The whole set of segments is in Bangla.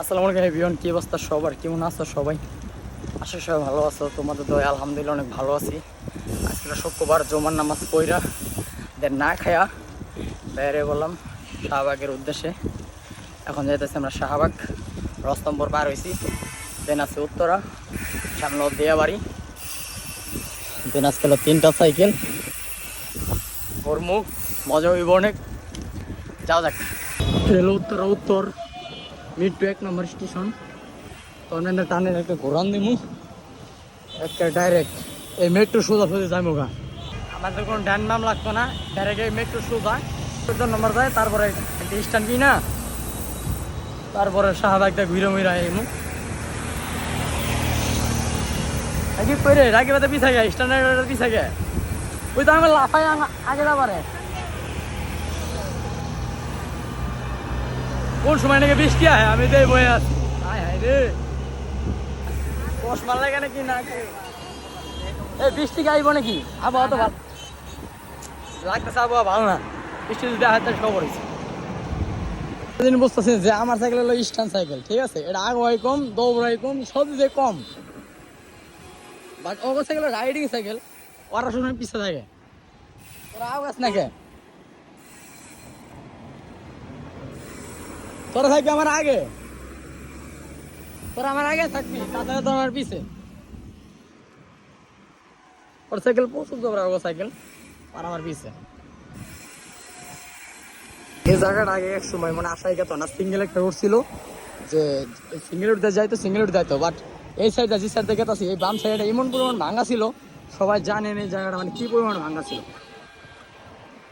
আসসালামু আলাইকুম এভরিওয়ান, কি অবস্থা সবার? কেমন আছো সবাই? আশা করি সবাই ভালো আছো। তোমাদের দয়া আলহামদুলিল্লাহ অনেক ভালো আছি। আজকে শুক্রবার, জুমার নামাজ পড়া দেন না খায়া বাইরে বললাম শাহবাগের উদ্দেশ্যে। এখন যাইতেছি আমরা শাহবাগ, রস্তমপুর পার হয়েছি। দেন আছে উত্তরা, সামনে দিয়া বাড়ি। দেন আজকে হলো 3টা সাইকেল ওর মুখ মজা হইব অনেক। যাও যাক, হলো উত্তরা, উত্তর মিরটু 1 নম্বর স্টেশন। তো অন্যান্য টানের একটা ঘোরান দিমু একটা ডাইরেক্ট এই মেট্রো সোজা সোজা যাইমু গা। আমাদের কোনো ড্যান নাম লাগতো না, ডাইরেক্ট এই মেট্রো সোজা 14 নম্বর যায়, তারপরে একটা স্ট্যান্ড কি না, তারপরে শাহবাগটা ঘুরে মুইরা এমু রাকিব কইরে রাকিব এত পিছা গে স্ট্যান্ডার্ড পিছা গে ওই তো আমি লাফাই আগে যাবারে। কোন সময় নাকি বৃষ্টি আয় আমি তো বয়ে আছি। হায় হায় রে, বস মারলে কেন কি না এই বৃষ্টি গাইব নাকি? আবহাওয়া তো ভালো লাগতেছে, আবহাওয়া ভালো না। বৃষ্টি যদি হয় তাহলে খবর হয়েছে। বুঝতেছেন যে আমার সাইকেল হলো স্ট্যান্ড সাইকেল, ঠিক আছে? এটা আগুয়াই কম, দৌড়াই কম, সব দিকে কম। বাট ওগো সাইকেল রাইডিং সাইকেল, ওরা সময় পিছিয়ে থাকে। তোরা আগ আস নাকি? তোরা থাকবি আমার আগে, তোরা আমার আগে থাকবি, তাছাড়া তোর আমার পিছে। ওর সাইকেল প্রচুর দৌড়া, ওগো সাইকেল আর আমার পিছে। এই জায়গাটা আগে এক সময় মানে আশাই গেত না, সিঙ্গেল একটা রোড ছিল যে সিঙ্গেল রোড দিয়ে যাইতো, সিঙ্গেল রোড যাইতো। বাট এই সাইডটা যে সাইড থেকে গেছি, এই বাম সাইডটা এমন পরিমাণ ভাঙা ছিল, সবাই জানেন এই জায়গাটা মানে কি পরিমাণ ভাঙা ছিল,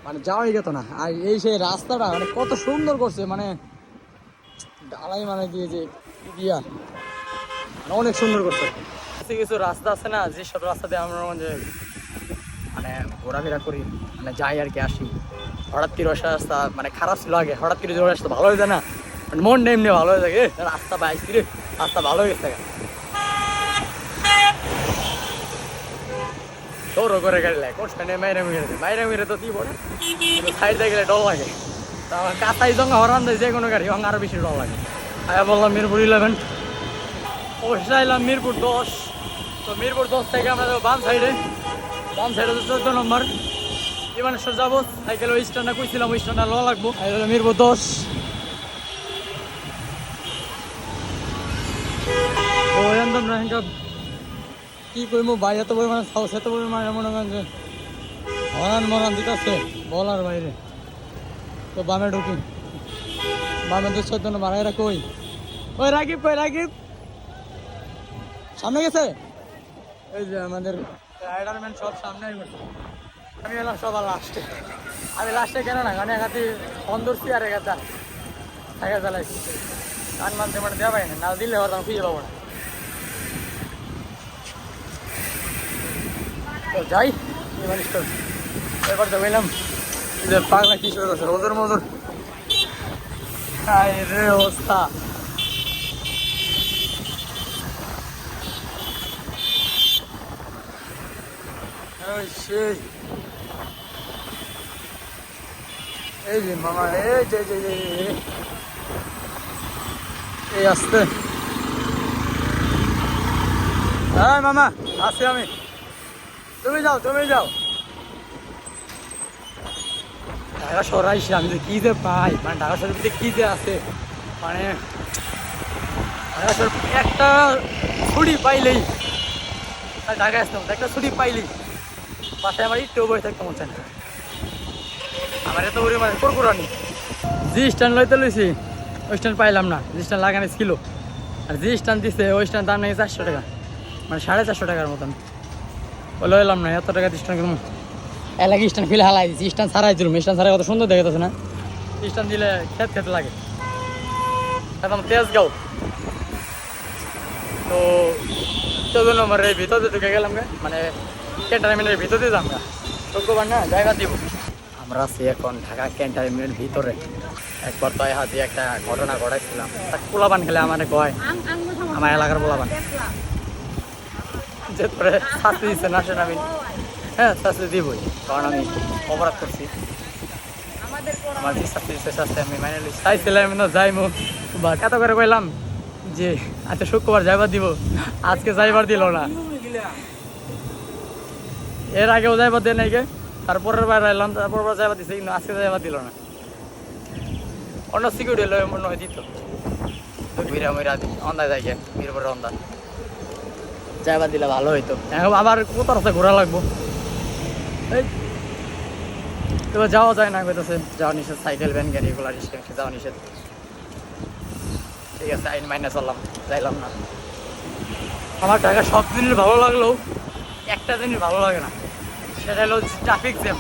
মানে যাওয়াই যেত না। আর এই সেই রাস্তাটা মানে কত সুন্দর করছে, মানে ঢালাই মানে দিয়ে যে দিয়া মানে অনেক সুন্দর করছে। কিছু কিছু রাস্তা আছে না, যেসব রাস্তা দিয়ে আমরা মানে ঘোরাফেরা করি, মানে যাই আর কি আসি, হঠাৎ করে রাস্তা মানে খারাপ ছিল আগে, হঠাৎ করে রাস্তা ভালো হয়ে যায় না, মানে মন এমনি ভালো হয়ে থাকে। রাস্তা পাইছি রে, রাস্তা ভালো হয়ে গেছে, দৌড়ো করে গাড়ি লাগে কোনখানে মাইরে মেরে তো কি পড়ে, সাইড দিয়ে গেলে ডর লাগে। তা আমার কাঁচাই জঙ্গা হরান দেয় যে কোনো গাড়ি, আমার আরো বেশি ডর লাগে। আয়া বললাম মিরপুর 11, অবশ্যই আইলাম মিরপুর 10। তো মিরপুর 10 থেকে আমরা যাবো বাম সাইডে 14 নম্বর বিমানেশ্বর যাবো। সাইকেল ওই স্ট্যান্ডটা কইছিলাম, ওই স্ট্যান্ডটা ল লাগবো। মিরপুর 10 ও একদম কি করবো ভাই, এত পরিমাণে সাহস, এত পরিমাণে মনে করেন যে মরান দিতেছে বলার বাইরে। তো বামে ঢুকি, বামে 14 নম্বর এরা কই, ওই রাকিব কই, রাকিব সামনে গেছে। এই যে আমাদের রাইডারম্যান সব সামনে, আমি এলাম সবার লাস্টে। আমি লাস্টে কেন না, কারণ একাতি অন্দরছি আর একাতা সাইকেল চালাইছি, গান মানতে মানে দেওয়া পাই না দিলে হয়তো খুঁজে পাবো না। তো যাই বিমান স্টোর, এবার তো বললাম যে পাগলা কি শুরু করছে ওদের মধুর রে অবস্থা। সেই এই যে মামা, এই যে এই আসতে, হ্যাঁ মামা আসি আমি, তুমি যাও ঢাকা শহর আইসি। আমি যে কি যে পাই, মানে ঢাকা শহরের ভিতরে কি যে আছে, মানে ঢাকা শহর একটা ছুটি পাইলেই ঢাকায় আসতাম, একটা ছুটি পাইলেই বাসায় আমার একটু বসে থাকতে মন চায় না। আমার এত পরিমাণে কোরকুরানি, যে স্ট্যান্ড লইতে লইছি ওই স্ট্যান্ড পাইলাম না, যে স্ট্যান্ড লাগানো ছিল। আর যে স্ট্যান্ড দিচ্ছে ওই স্ট্যান্ড দাম নাকি 400 টাকা, মানে 450 টাকার মতন। ও লইলাম না, এত টাকা স্ট্যান্ড কিনবো। এলাকি স্ট্যান্ড ফিলে হালাই দিচ্ছি, স্ট্যান্ড ছাড়াই দিলাম। স্ট্যান্ড ছাড়াই কত সুন্দর দেখাতেছে না, স্ট্যান্ড দিলে খেতে লাগে একদম তেজগাঁও। তো 14 নম্বরের ভিতরে ঢুকে গেলাম, মানে ক্যান্টনমেন্টের ভিতরে যাম গা, শুক্রবার না জায়গা দিব। আমরা আছি এখন ঢাকা ক্যান্টনমেন্টের ভিতরে। একবার তো হাতে একটা ঘটনা ঘটাইছিলাম, পোলাপান খেলে আমার কয়, আমার এলাকার পোলাপান যে পরে শাস্তি দিচ্ছে না, সেটা আমি হ্যাঁ শাস্তি দিবই, কারণ আমি অপরাধ করছি। আমার যে শাস্তি দিচ্ছে শাস্তি আমি মাইনে চাইছিলাম না যাইমু, বা এত করে কইলাম যে আচ্ছা শুক্রবার যাইবার দিব, আজকে যাইবার দিল না। এর আগেও যাইবার দেয় নাই গে, তারপরের বার এলাম, তারপর যাইবার দিছে, কিন্তু আজকে যাইবার দিল না। অন্য সিকিউরিটি এলো মনে হয় দিত, ঘুরা মুরা অন্দায় যাই গে, মিরপুর অন্দা যাইবার দিলে ভালো হইতো। এখন আবার কোথাও রাস্তায় ঘোরা লাগবো, এই এবার যাওয়া যায় না, কইতেছে যাওয়া নিষেধ, সাইকেল ভ্যান গাড়ি এগুলো রিক্সা যাওয়া নিষেধ। ঠিক আছে, আইন মাইনে চললাম, যাইলাম না। আমার ঢাকা সব জিনিস ভালো লাগলেও একটা জিনিস ভালো লাগে না, সেটা হলো ট্রাফিক জ্যাম।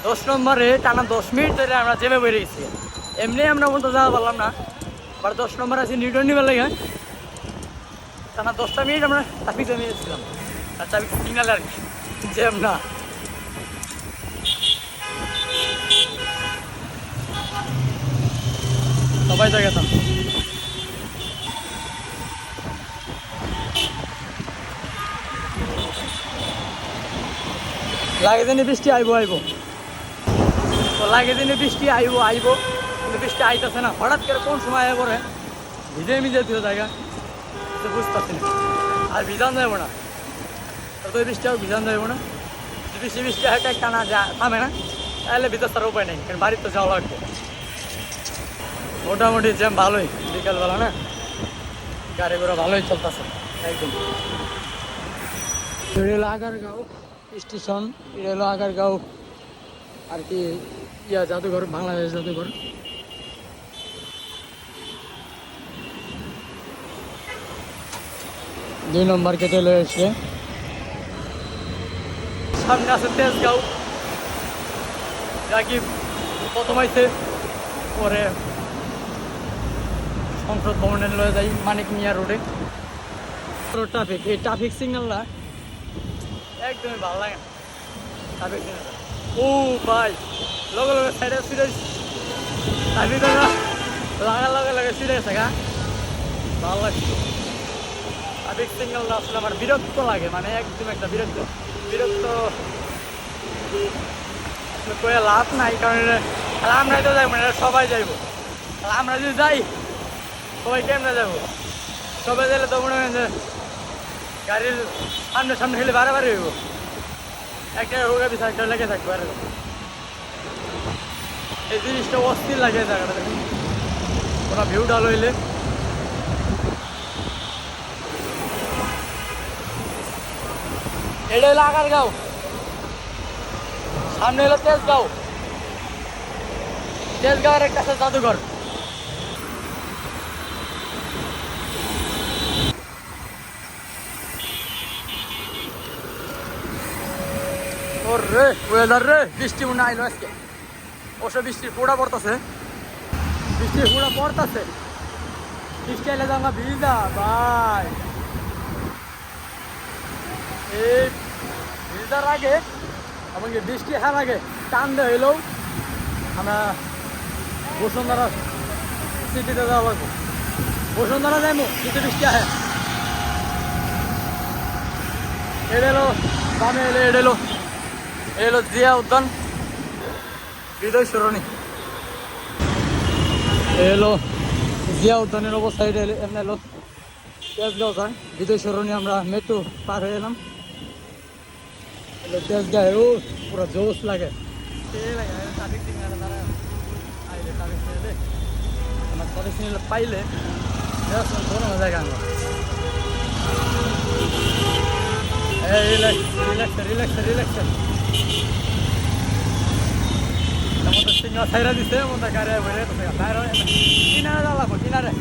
10 নম্বরে টানা 10 মিনিট ধরে আমরা জ্যামে বেরিয়ে গেছি, এমনি আমরা মতো যাওয়া পারলাম না। আবার 10 নম্বর আছে নিউটন নিবার লাগে, টানা 10টা মিনিট আমরা ট্রাফিক জ্যামে গেছিলাম। আর ট্রাফিক সিগনাল আর জ্যাম না। সবাই তো গেতাম। লাগে দিনে বৃষ্টি আইবো তো লাগে দিনে বৃষ্টি আইবো কিন্তু বৃষ্টি আইতেছে না। হঠাৎ করে কোন সময় আয় করে ভিজে দিল জায়গা বুঝতেছি না। আর ভিজান যাবো না, তো বৃষ্টি হোক ভিজান যাবো না। বৃষ্টি একটা টানা থামে না, তাহলে ভিতর তার উপায় নেই, কারণ বাড়ির তো যাওয়া লাগবে। মোটামুটি জ্যাম ভালোই বিকালবেলা না, গাড়ি ঘোড়া ভালোই চলতেছে একদম। এটা হলো আগারগাঁও স্টেশন, এটা হলো আগারগাঁও আর কি জাদুঘর, বাংলাদেশ জাদুঘর। দুই নম্বর কেটে রয়েছে, সামনে আছে তেজগাঁও, যা কি প্রথম আইছে, পরে সংসদ ভবনে লয়ে যাই মানিক মিয়া রোডে। ট্রাফিক, এই ট্রাফিক সিগন্যালটা একদমই ভালো লাগে না। ট্রাফিক সিগন্যাল ও ভাই লগে সাইডে ফিরে ট্রাফিক লগে ফিরে গেছে গা, ভালো লাগছে। ট্রাফিক সিগন্যালটা আসলে আমার বিরক্ত লাগে, মানে একদম একটা বিরক্ত আসলে কয়ে লাভ নাই, কারণ আমরাই তো যাইব না, সবাই যাইব। আমরা যদি যাই সবাই কেমনে যাবো? সবাই গেলে তো মনে হয় যে গাড়ির সামনে খেলে বারে হইব, একটা রোগা পিছা একটা লেগে থাকবো। আর এই জিনিসটা অস্থির লাগে জায়গাটা, দেখুন কোনো ভিউটা লইলে। এটা হলো আগারগাঁও, সামনে হলো তেজগাঁওয়ের একটা আছে জাদুঘর। রে ওয়েদার রে, বৃষ্টি মনে আইলো আজকে, অবশ্য বৃষ্টির ফোঁটা পড়তেছে, বৃষ্টি আইলে তো আমরা ভিজা ভাই। এই ভিজার আগে এমনকি বৃষ্টি হার আগে টান দেওয়া হইলেও আমরা বসুন্ধরা সিটিতে যাওয়া লাগবো। বসুন্ধরা যাইবো কিন্তু বৃষ্টি আহে। এলো বামে এলো জিয়া উদ্যান, হৃদয় সরণি। এলো জিয়া উদ্যানের অবস্থা, এটা এমনি এলো তেজগাঁও যায় হৃদয় সরণি। আমরা মেট্রো পার হয়ে এলাম, এলো তেজগাঁও। ও পুরো জোশ লাগে, ট্রাফিক সিগন্যাল তারা আইলে ট্রাফিক সিগন্যালে আমার ট্রাফিক সিগন্যাল পাইলে কোনো জায়গা আনবো। রিল্যাক্স সিগন্যাল ছাইরা দিছে, মধ্যে গাড়ি বেড়ে কিনারে যাওয়া লাগবো, কিনারে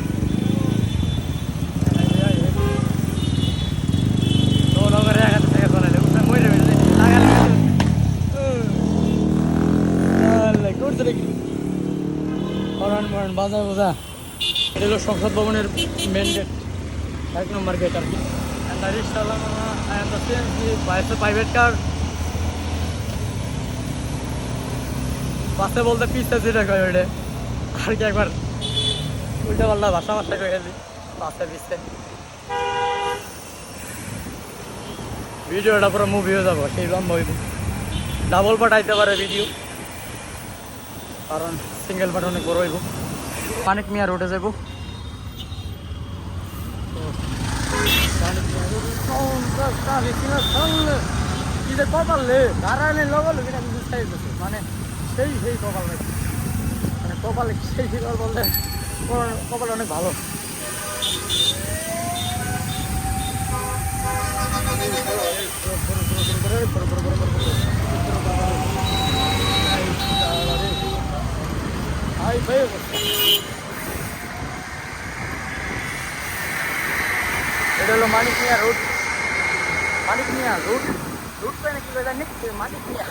বাজার বোঝা। এটা হলো সংসদ ভবনের মেন গেট, 1 নম্বর গেট আর কি। প্রাইভেট কার বাসে বলতে পিসে যেটা কয় ওইটা আর কি, একবার উল্টা পাল্টা ভাষা কয়েছি বাসে পিসে। ভিডিওটা পুরো মুভি হয়ে যাবো, সেই লম্বা হইব, ডাবল পার্ট আইতে পারে ভিডিও, কারণ সিঙ্গেল পার্ট অনেক বড় হইব। মানিক মিয়া রোডে যাব, কি যে কপালে দাঁড়ালে লগল এটা কিন্তু মানে সেই কপাল মানে কপালে সেই কপাল বলতে কপাল অনেক ভালো। এটা হলো মানিক মিয়া রোড, মানিক মিয়া রোড রোড পাই না কি জানি মানিক মিয়া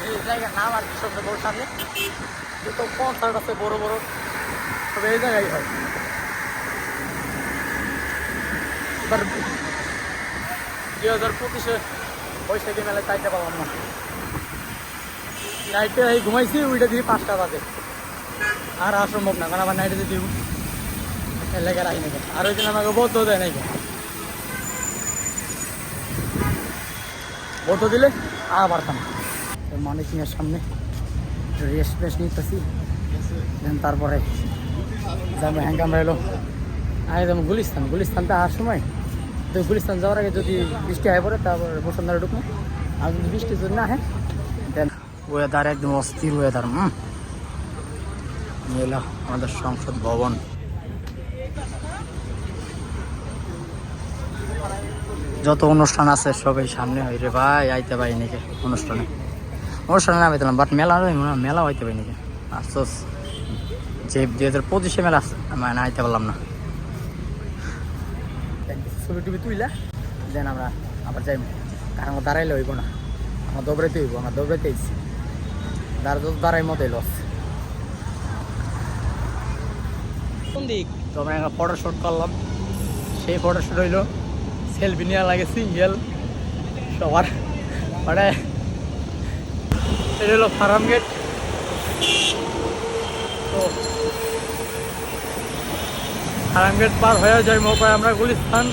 এই জায়গার নাম আর কি সবচেয়ে বড় সামনে যত কনসার্ট আছে বড় বড় তবে এই জায়গায় হয়। এবার 2025-এ বৈশাখী মেলায় চাইতে পারলাম না, নাইটে এই ঘুমাইছি ওইটা দিয়ে 5টা বাজে আর সম্ভব না, কারণ আবার নাইটে যদি লেগে রাখি নাকি আর ওই দিন আমাকে বৌদ্ধ দেয় নাকি, বৌদ্ধ দিলে আর পারতাম। মানিক মিয়ার সামনে রেস্ট ফেস্ট নিতেছি, দেন তারপরে যাবো হ্যাঙ্গাম এলো আগে যেমন গুলিস্তানটা আসার সময় তো গুলিস্তান যাওয়ার আগে যদি বৃষ্টি হয়ে পড়ে তারপর বসুন্ধরা ঢুকবো, আর যদি বৃষ্টি যদি না হয় দেন ওয়েদার একদম অস্থির ওয়েদার। এলো আমাদের সংসদ ভবন, যত অনুষ্ঠান আছে সবাই সামনে হয় রে ভাই, আইতে পারি নাকি অনুষ্ঠানে না পাইতাম, বাট মেলা হইতে পারি নাকি আফসোস যে 2025-এ মেলা মানে আইতে পারলাম না। ছবি টবি তুইলা দেন আমরা আবার যাই, কারণ আমরা দাঁড়াইলে হইব না, আমরা দৌড়াইতে হইব, আমরা দৌড়াইতে আইছি দাঁড়াই মতোই লস। কোন দিক তো আমরা একটা ফটোশ্যুট করলাম, সেই ফটোশ্যুট হইলো সেলফি নেওয়া লাগে সিঙ্গেল সবার, মানে এটা হলো ফার্ম গেট। তো ফার্ম গেট পার হয়ে যাই মোপায় আমরা গুলিস্তান,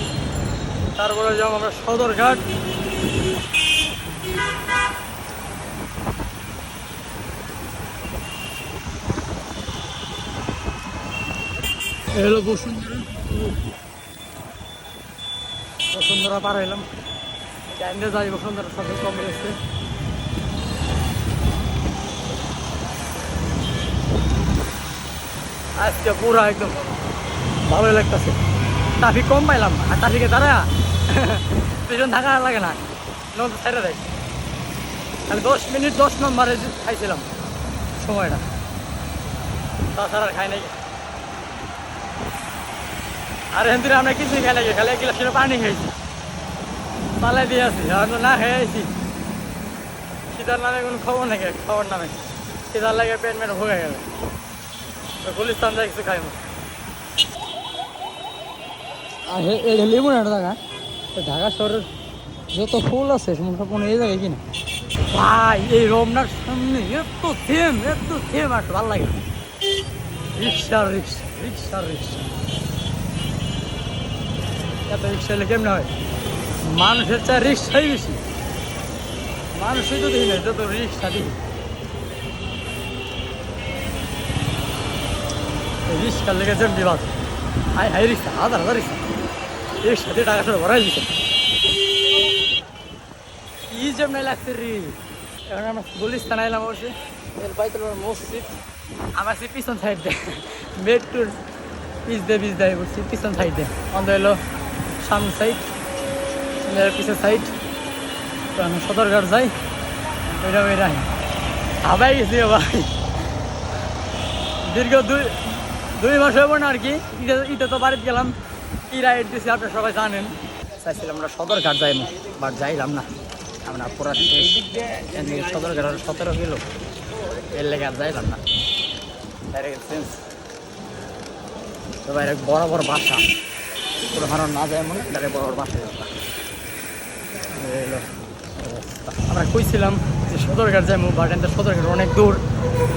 তারপরে যাবো আমরা সদরঘাট, এ হলো বসুন্ধরা পার হইলাম, টাইমে যাই বসুন্ধরা শপিং কমপ্লেক্সে। আজকে পুরা একদম ভালোই লাগতেছে, ট্রাফিক কম পাইলাম আর ট্রাফিকে দাঁড়া পেছন থাকা লাগে না, ছেড়ে দেয় আমি 10 মিনিট 10 নম্বরে খাইছিলাম সময়টা, তাছাড়া আর খাই নাই। আর এখান আমরা কিছুই খাই নাকি, খালি 1 গ্লাস পানি খাইছি, পালাই দিয়ে আসি না খেয়ে আইছি। শীতার নামে কোনো খবর নাকি, খবর নামে শীতার লাগে পেট মেট ভোগে গেলে গুলিস্তান যাই কিছু খাইব। আর এটা লেবু না ঢাকা, ঢাকা শহরের যত ফুল আছে সমস্ত কোনো এই জায়গায় কিনা ভাই, এই রমনার সামনে এত থেম আসে ভালো লাগে। রিক্সা এত রিক্সা এলে কেমন হয়, মানুষের চায় রিক্সাই বেশি, মানুষই তো দেখি না যত রিক্সা দেখি, রিক্সার লেগে যেমন বিবাদ, হাই রিক্সা হাজার রিক্সা দিয়ে টাকা সরে ভরাই দিচ্ছে, কি যেমন লাগছে রে। এখন আমরা গুলিস্তান আইলাম অবশ্যই, বাইতুল মসজিদ আমার সে পিছন সাইড দেয়, মেট্রোর পিছ দেয় বলছি পিছন সাইড দেয়, অন্ধ এলো সামনে সাইড, পিছের সাইড। তো আমি সদরঘাট যাই, ওইটা হাবাই গেছি ভাই, দীর্ঘ 2 মাস হইব না আর কি, ঈদে তো বাড়িতে গেলাম, কি রাইড দিয়েছি আপনারা সবাই জানেন। চাইছিলাম আমরা সদরঘাট যাইব, বাট যাইলাম না, আমরা পুরা সদরঘাট 17 কিলো, এর লেগে আর যাইলাম না। তো বাইরে বড় বাসা, পুরো হানো না যায় মনে ডাইরেক্ট বড় বাসা যাবো। আমরা কইছিলাম যে সদরঘাট যাইবো, বাট এখান সদরঘাট অনেক দূর,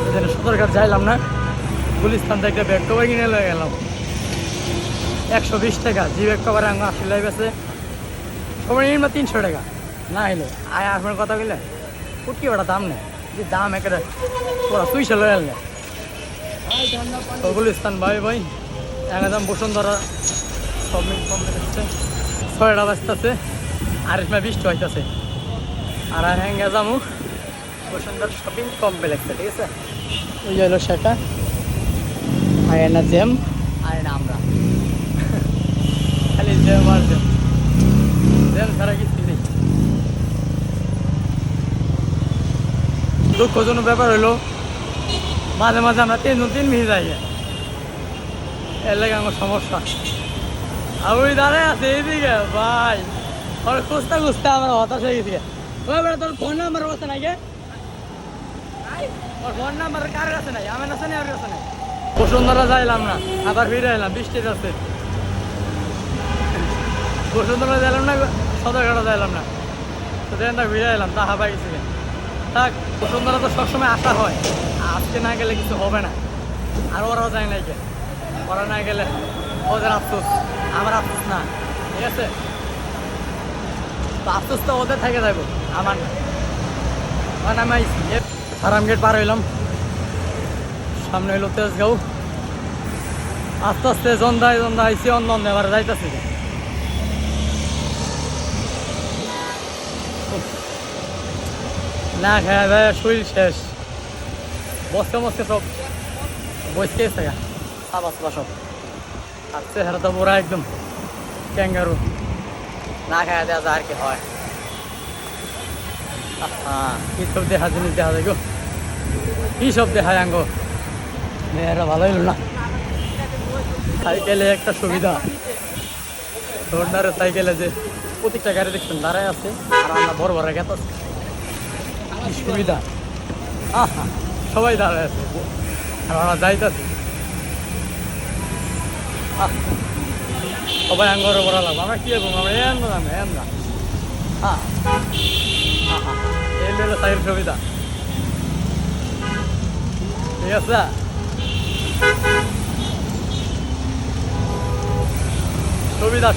এই জন্য সদরঘাট যাইলাম না। গুলিস্তান থেকে ব্যাগ কভার কিনে লয়ে গেলাম 120 টাকা, যে ব্যাগ কভার আঙা আসলে গেছে সবাই নিন 300 টাকা না এলো আয় আপনার কথা বললে উঠকি ওটা দাম নেই, যে দাম একটা পুরা 200 লয়ে আনলে। তো গুলিস্তান ভাই একদম বসুন্ধরা সব মিল কমপ্লিট হচ্ছে, 6টা বাজতেছে, আর এসময় বৃষ্টি হইতেছে আর হ্যাঙ্গে যাবো বসুন্ধরা শপিং কমপ্লেক্সে, ঠিক আছে? ওই হলো সেটা, আর না জ্যাম, আর না আমরা খালি জ্যাম আর জ্যাম, জ্যাম ছাড়া কিছু নেই। দুঃখজনক ব্যাপার হইলো মাঝে মাঝে আমরা 3 মিনিট যাই, এর লাগে আমার সমস্যা। আর ওই দাঁড়ায় আছে এইদিকে ভাই, ওর খুঁজতে খুঁজতে আমরা হতাশ হয়ে গেছি। ওই বেটা তোর ফোন নাম্বার আছে নাই গে? ওর ফোন নাম্বার কার কাছে নাই? আমার কাছে নেই, ওর কাছে নাই। বসুন্ধরা যাইলাম না, আবার ফিরে এলাম, বৃষ্টির আছে। বসুন্ধরা যাইলাম না, সদরঘাটা যাইলাম না, তো ট্রেনটা ঘুরে এলাম, তাহা পাই গেছি। থাক, বসুন্ধরা তো সবসময় আসা হয়, আজকে না গেলে কিছু হবে না। আর ওরাও যায় নাই কে, ওরা না গেলে ওদের আফসোস, আমার আফসোস না, ঠিক আছে? তো আফসোস তো ওদের থেকে যাবো, আমার না। মানে আমি আইসি হারাম গেট পার হইলাম, সামনে হইলো তেজগাঁও। আস্তে আস্তে জন্দায় আইসি, অন্য এবার যাইতেছি। না খায় ভাই শরীর শেষ, বসতে মস্তে সব বসতে থাকা, সাবা সাবা সব। আর চেহারা তো পুরা একদম ক্যাঙ্গারু, না খায় দেওয়া যায় আর কি হয়। হ্যাঁ, কি সব দেখা জিনিস দেখা যায় গো, কি সব দেখায় আঙ্গ, মেয়েরা ভালো হইল না। সাইকেলে একটা সুবিধা, ধরনারে সাইকেলে যে প্রত্যেকটা গাড়ি দেখছেন দাঁড়ায় আছে, আর আমরা বড় বড় গেত আছে, কি সুবিধা। হ্যাঁ, সবাই দাঁড়ায় আছে আর আমরা যাইতেছি, সবাই আঙ্গরে বড়ালাম। আমরা কি করবো, আমরা এন না। হ্যাঁ হ্যাঁ, এই হলো সাইকেল সুবিধা, ঠিক আছে?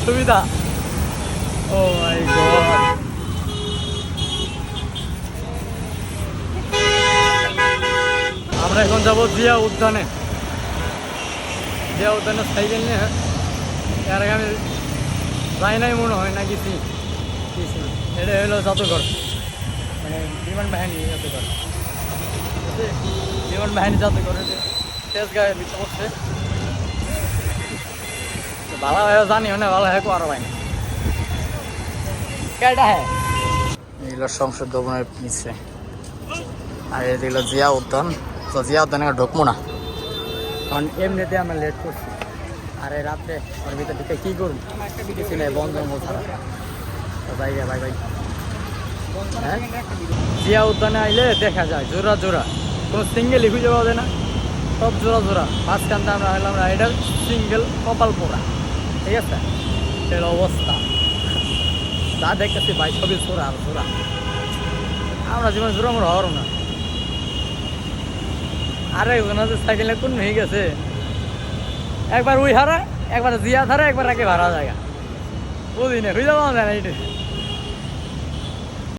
সুবিধা। ও মাই গড, আমরা এখন যাবো জিয়া উদ্যানে। সাইকেল নিয়ে, এর আগে আমি যাই নাই মনে হয় না, গেছি। এটা হলো জাদুঘর, মানে বিমান বাহিনী জাদুঘর, তেজগাঁয়ের ভিতরে পড়ছে। ভালো হয় জানি না, ভালো হয় আরো ভাই কেটা হ্যাঁ। এগুলো সংসদ ভবনের নিচে, আর এগুলো জিয়া উদ্যান। তো জিয়া উদ্যানে ঢুকবো না, কারণ এমনিতে আমরা লেট করছি। আর এই রাত্রে ওর ভিতরে ঢুকে কী করুন, কিছু নেই, বন্ধ জঙ্গল ছাড়া। তো যাই ভাই হ্যাঁ, জিয়া উদ্যানে আইলে দেখা যায় জোড়া কোনো সিঙ্গেলই খুঁজে পাওয়া যায় না, সব জোড়া। মাঝখানটা আমরা হলাম রাইডার, সিঙ্গেল কপাল পোড়া, ঠিক আছে? এর অবস্থা যা দেখতেছি ভাই, সবই জোড়া। আমরা জীবন জোড়া মোড় হওয়ার না। আরে ওনাদের সাইকেলে কোন হয়ে গেছে, একবার ওই হারা, একবার জিয়া ধারা, একবার আগে ভাড়া জায়গা, বুঝি না, হয়ে যাবো না এটা।